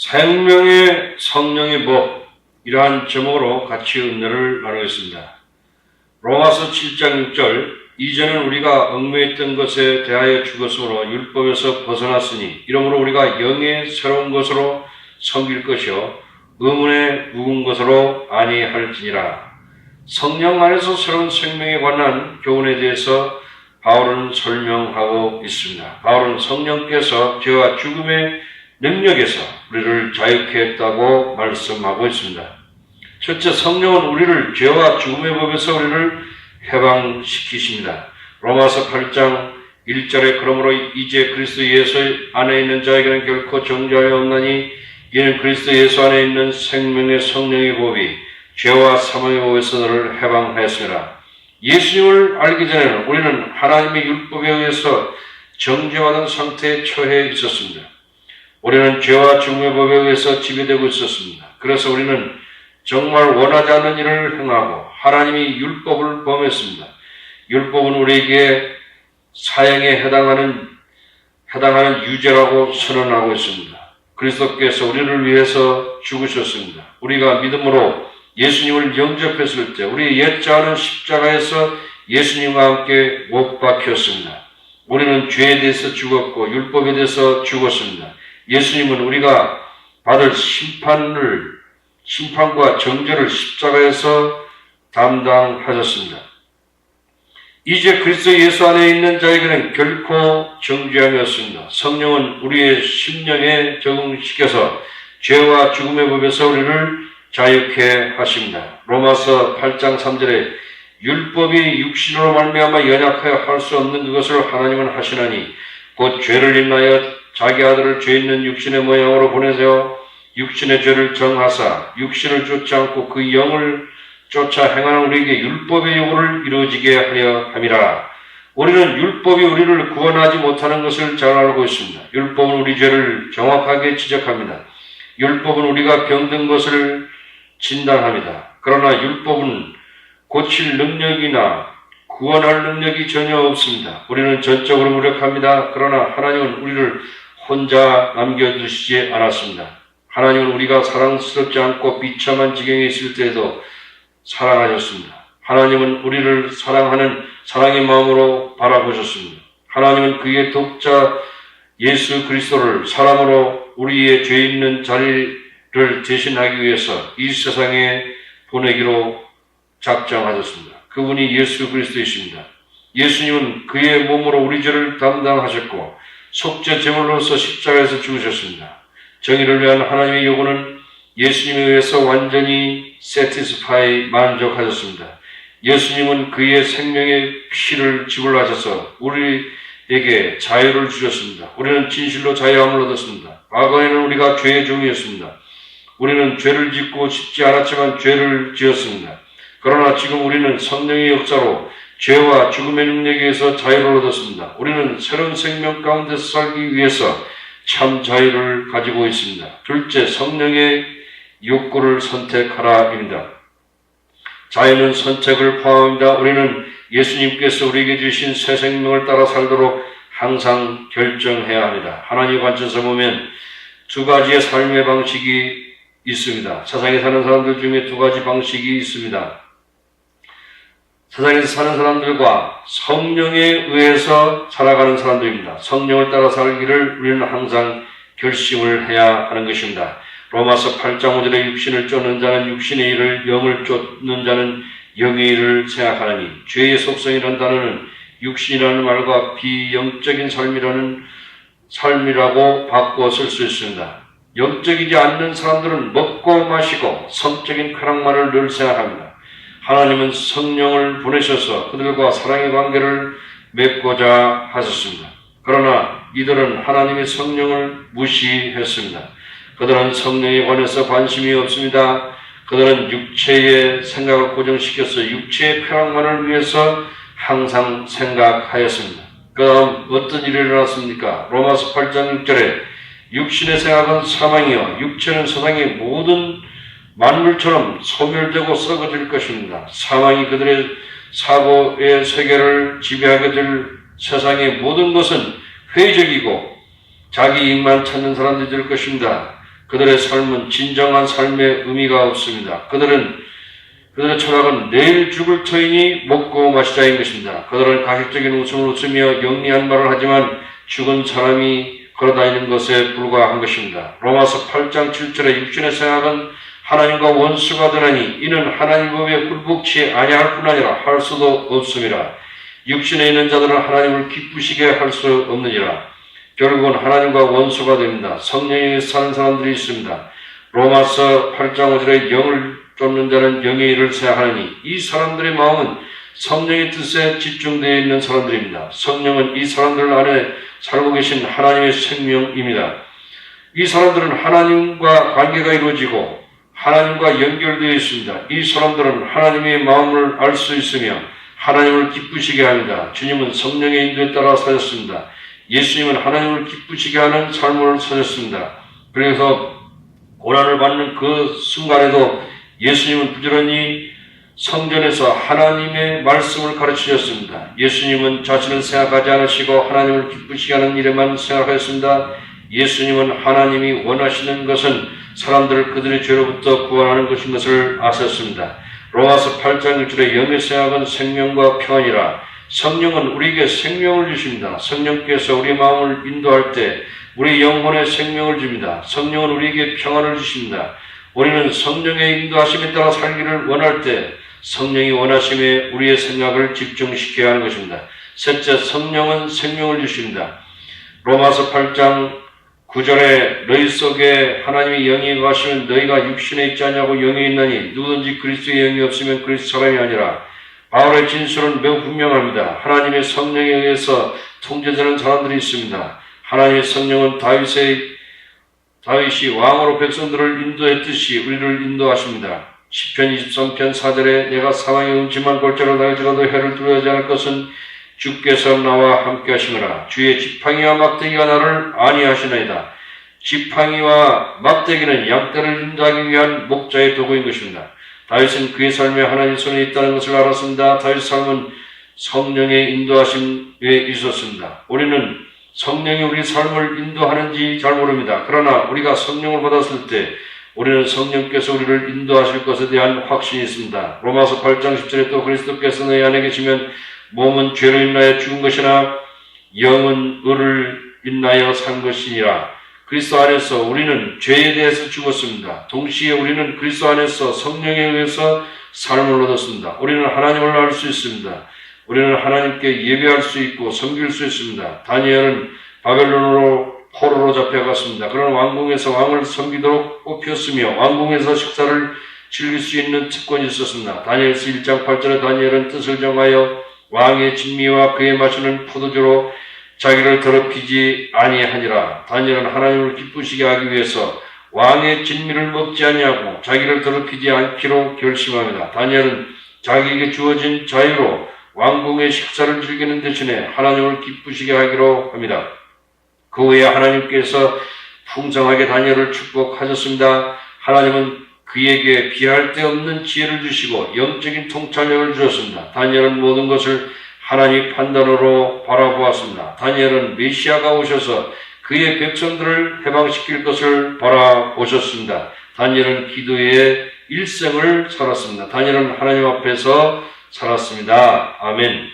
생명의 성령의 법, 이러한 제목으로 같이 은혜를 나누겠습니다. 로마서 7장 6절, 이제는 우리가 얽매였던 것에 대하여 죽었으므로 율법에서 벗어났으니 이러므로 우리가 영의 새로운 것으로 섬길 것이요 의문의 묵은 것으로 아니할지니라. 성령 안에서 새로운 생명에 관한 교훈에 대해서 바울은 설명하고 있습니다. 바울은 성령께서 죄와 죽음의 능력에서 우리를 자유케 했다고 말씀하고 있습니다. 첫째, 성령은 우리를 죄와 죽음의 법에서 우리를 해방시키십니다. 로마서 8장 1절에 그러므로 이제 그리스도 예수 안에 있는 자에게는 결코 정죄함이 없나니 이는 그리스도 예수 안에 있는 생명의 성령의 법이 죄와 사망의 법에서 너를 해방하였습니다. 예수님을 알기 전에는 우리는 하나님의 율법에 의해서 정죄받은 상태에 처해 있었습니다. 우리는 죄와 죽음의 법에 의해서 지배되고 있었습니다. 그래서 우리는 정말 원하지 않는 일을 행하고 하나님이 율법을 범했습니다. 율법은 우리에게 사형에 해당하는 유죄라고 선언하고 있습니다. 그리스도께서 우리를 위해서 죽으셨습니다. 우리가 믿음으로 예수님을 영접했을 때 우리 옛자는 십자가에서 예수님과 함께 못 박혔습니다. 우리는 죄에 대해서 죽었고 율법에 대해서 죽었습니다. 예수님은 우리가 받을 심판과 정죄를 십자가에서 담당하셨습니다. 이제 그리스도 예수 안에 있는 자에게는 결코 정죄함이 없습니다. 성령은 우리의 심령에 적응시켜서 죄와 죽음의 법에서 우리를 자유케 하십니다. 로마서 8장 3절에 율법이 육신으로 말미암아 연약하여 할 수 없는 그것을 하나님은 하시나니 곧 죄를 인하여 자기 아들을 죄 있는 육신의 모양으로 보내세요 육신의 죄를 정하사 육신을 쫓지 않고 그 영을 쫓아 행하는 우리에게 율법의 요구를 이루어지게 하려 함이라. 우리는 율법이 우리를 구원하지 못하는 것을 잘 알고 있습니다. 율법은 우리 죄를 정확하게 지적합니다. 율법은 우리가 병든 것을 진단합니다. 그러나 율법은 고칠 능력이나 구원할 능력이 전혀 없습니다. 우리는 전적으로 무력합니다. 그러나 하나님은 우리를 혼자 남겨두시지 않았습니다. 하나님은 우리가 사랑스럽지 않고 비참한 지경에 있을 때에도 사랑하셨습니다. 하나님은 우리를 사랑하는 사랑의 마음으로 바라보셨습니다. 하나님은 그의 독자 예수 그리스도를 사람으로 우리의 죄 있는 자리를 대신하기 위해서 이 세상에 보내기로 작정하셨습니다. 그분이 예수 그리스도이십니다. 예수님은 그의 몸으로 우리 죄를 담당하셨고 속죄 제물로서 십자가에서 죽으셨습니다. 정의를 위한 하나님의 요구는 예수님에 의해서 완전히 satisfy, 만족하셨습니다. 예수님은 그의 생명의 피를 지불하셔서 우리에게 자유를 주셨습니다. 우리는 진실로 자유함을 얻었습니다. 과거에는 우리가 죄의 종이었습니다. 우리는 죄를 짓고 싶지 않았지만 죄를 지었습니다. 그러나 지금 우리는 성령의 역사로 죄와 죽음의 능력에 의해서 자유를 얻었습니다. 우리는 새로운 생명 가운데서 살기 위해서 참 자유를 가지고 있습니다. 둘째, 성령의 욕구를 선택하라입니다. 자유는 선택을 포함합니다. 우리는 예수님께서 우리에게 주신 새 생명을 따라 살도록 항상 결정해야 합니다. 하나님의 관점에서 보면 두 가지의 삶의 방식이 있습니다. 세상에 사는 사람들 중에 두 가지 방식이 있습니다. 세상에서 사는 사람들과 성령에 의해서 살아가는 사람들입니다. 성령을 따라 살기를 우리는 항상 결심을 해야 하는 것입니다. 로마서 8장 5절에 육신을 쫓는 자는 육신의 일을, 영을 쫓는 자는 영의 일을 생각하느니 죄의 속성이라는 단어는 육신이라는 말과 비영적인 삶이라고 바꿔 쓸 수 있습니다. 영적이지 않는 사람들은 먹고 마시고 성적인 쾌락만을 늘 생각합니다. 하나님은 성령을 보내셔서 그들과 사랑의 관계를 맺고자 하셨습니다. 그러나 이들은 하나님의 성령을 무시했습니다. 그들은 성령에 관해서 관심이 없습니다. 그들은 육체의 생각을 고정시켜서 육체의 쾌락만을 위해서 항상 생각하였습니다. 그 다음 어떤 일이 일어났습니까? 로마서 8장 6절에 육신의 생각은 사망이요 육체는 세상의 모든 만물처럼 소멸되고 썩어질 것입니다. 사망이 그들의 사고의 세계를 지배하게 될 세상의 모든 것은 회적이고 자기 이익만 찾는 사람들이 될 것입니다. 그들의 삶은 진정한 삶의 의미가 없습니다. 그들의 철학은 내일 죽을 터이니 먹고 마시자인 것입니다. 그들은 가식적인 웃음을 웃으며 영리한 말을 하지만 죽은 사람이 걸어다니는 것에 불과한 것입니다. 로마서 8장 7절에 육신의 생각은 하나님과 원수가 되나니 이는 하나님 법에 굴복치 아니할 뿐 아니라 할 수도 없음이라. 육신에 있는 자들은 하나님을 기쁘시게 할 수 없느니라. 결국은 하나님과 원수가 됩니다. 성령에 사는 사람들이 있습니다. 로마서 8장 5절에 영을 쫓는 자는 영의 일을 생각하느니 이 사람들의 마음은 성령의 뜻에 집중되어 있는 사람들입니다. 성령은 이 사람들 안에 살고 계신 하나님의 생명입니다. 이 사람들은 하나님과 관계가 이루어지고 하나님과 연결되어 있습니다. 이 사람들은 하나님의 마음을 알 수 있으며 하나님을 기쁘시게 합니다. 주님은 성령의 인도에 따라 사셨습니다. 예수님은 하나님을 기쁘시게 하는 삶을 사셨습니다. 그래서 고난을 받는 그 순간에도 예수님은 부지런히 성전에서 하나님의 말씀을 가르치셨습니다. 예수님은 자신을 생각하지 않으시고 하나님을 기쁘시게 하는 일에만 생각하였습니다. 예수님은 하나님이 원하시는 것은 사람들을 그들의 죄로부터 구원하는 것인 것을 아셨습니다. 로마서 8장 6절에 영의 생각은 생명과 평안이라. 성령은 우리에게 생명을 주십니다. 성령께서 우리 마음을 인도할 때 우리 영혼에 생명을 줍니다. 성령은 우리에게 평안을 주십니다. 우리는 성령의 인도하심에 따라 살기를 원할 때 성령이 원하심에 우리의 생각을 집중시켜야 하는 것입니다. 셋째, 성령은 생명을 주십니다. 로마서 8장 9절에 너희 속에 하나님의 영이 거하시면 너희가 육신에 있지 않냐고 영이 있나니 누구든지 그리스도의 영이 없으면 그리스도 사람이 아니라. 바울의 진술은 매우 분명합니다. 하나님의 성령에 의해서 통제되는 사람들이 있습니다. 하나님의 성령은 다윗이 왕으로 백성들을 인도했듯이 우리를 인도하십니다. 시편 23편 4절에 내가 사망의 음침한 골짜기로 나갈지라도 해를 두려워하지 않을 것은 주께서 나와 함께 하시느라. 주의 지팡이와 막대기가 나를 안위하시나이다. 지팡이와 막대기는 양떼를 인도하기 위한 목자의 도구인 것입니다. 다윗은 그의 삶에 하나님의 손에 있다는 것을 알았습니다. 다윗의 삶은 성령의 인도하심에 있었습니다. 우리는 성령이 우리 삶을 인도하는지 잘 모릅니다. 그러나 우리가 성령을 받았을 때 우리는 성령께서 우리를 인도하실 것에 대한 확신이 있습니다. 로마서 8장 10절에 또 그리스도께서 너희 안에 계시면 몸은 죄로 인하여 죽은 것이나 영은 의를 인하여 산 것이니라. 그리스도 안에서 우리는 죄에 대해서 죽었습니다. 동시에 우리는 그리스도 안에서 성령에 의해서 삶을 얻었습니다. 우리는 하나님을 알 수 있습니다. 우리는 하나님께 예배할 수 있고 섬길 수 있습니다. 다니엘은 바벨론으로 포로로 잡혀갔습니다. 그러나 왕궁에서 왕을 섬기도록 뽑혔으며 왕궁에서 식사를 즐길 수 있는 특권이 있었습니다. 다니엘서 1장 8절에 다니엘은 뜻을 정하여 왕의 진미와 그에 마시는 포도주로 자기를 더럽히지 아니하니라. 다니엘은 하나님을 기쁘시게 하기 위해서 왕의 진미를 먹지 아니하고 자기를 더럽히지 않기로 결심합니다. 다니엘은 자기에게 주어진 자유로 왕궁의 식사를 즐기는 대신에 하나님을 기쁘시게 하기로 합니다. 그 후에 하나님께서 풍성하게 다니엘을 축복하셨습니다. 하나님은 그에게 비할 데 없는 지혜를 주시고 영적인 통찰력을 주셨습니다. 다니엘은 모든 것을 하나님의 판단으로 바라보았습니다. 다니엘은 메시아가 오셔서 그의 백성들을 해방시킬 것을 바라보셨습니다. 다니엘은 기도의 일생을 살았습니다. 다니엘은 하나님 앞에서 살았습니다. 아멘.